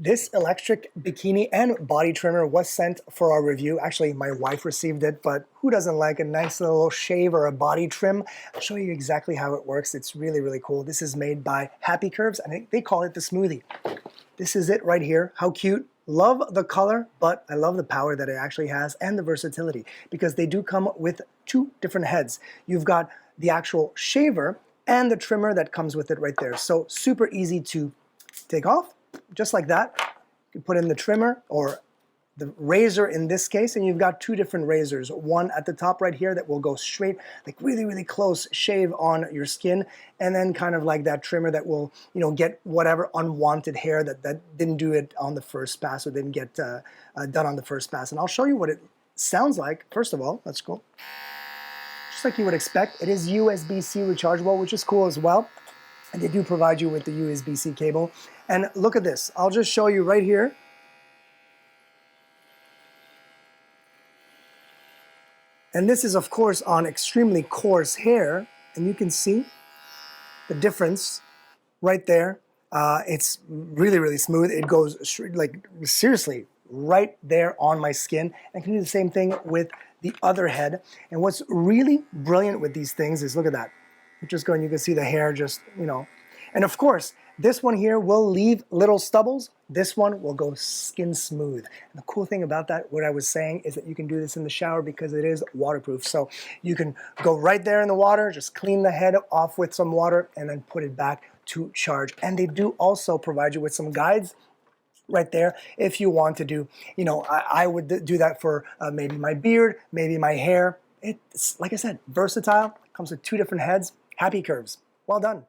This electric bikini and body trimmer was sent for our review. Actually, my wife received it, but who doesn't like a nice little shave or a body trim? I'll show you exactly how it works. It's really, really cool. This is made by Happy Curves. I think they call it the smoothie. This is it right here. How cute. Love the color, but I love the power that it actually has and the versatility because they do come with two different heads. You've got the actual shaver and the trimmer that comes with it right there. So super easy to take off, just like that. You put in the trimmer or the razor in this case, and you've got two different razors. One at the top right here that will go straight, like really, really close shave on your skin, and then kind of like that trimmer that will, get whatever unwanted hair that didn't do it on the first pass or didn't get done on the first pass. And I'll show you what it sounds like. First of all, let's go. Just like you would expect, it is USB-C rechargeable, which is cool as well. And they do provide you with the USB-C cable. And look at this. I'll just show you right here. And this is, of course, on extremely coarse hair. And you can see the difference right there. It's really, really smooth. It goes, like, seriously, right there on my skin. I can do the same thing with the other head. And what's really brilliant with these things is, look at that. I'm just going, you can see the hair just, And of course, this one here will leave little stubbles. This one will go skin smooth. And the cool thing about that, what I was saying, is that you can do this in the shower because it is waterproof. So you can go right there in the water, just clean the head off with some water, and then put it back to charge. And they do also provide you with some guides right there if you want to do, I would do that for maybe my beard, maybe my hair. It's, like I said, versatile, comes with two different heads. Happy Curves. Well done.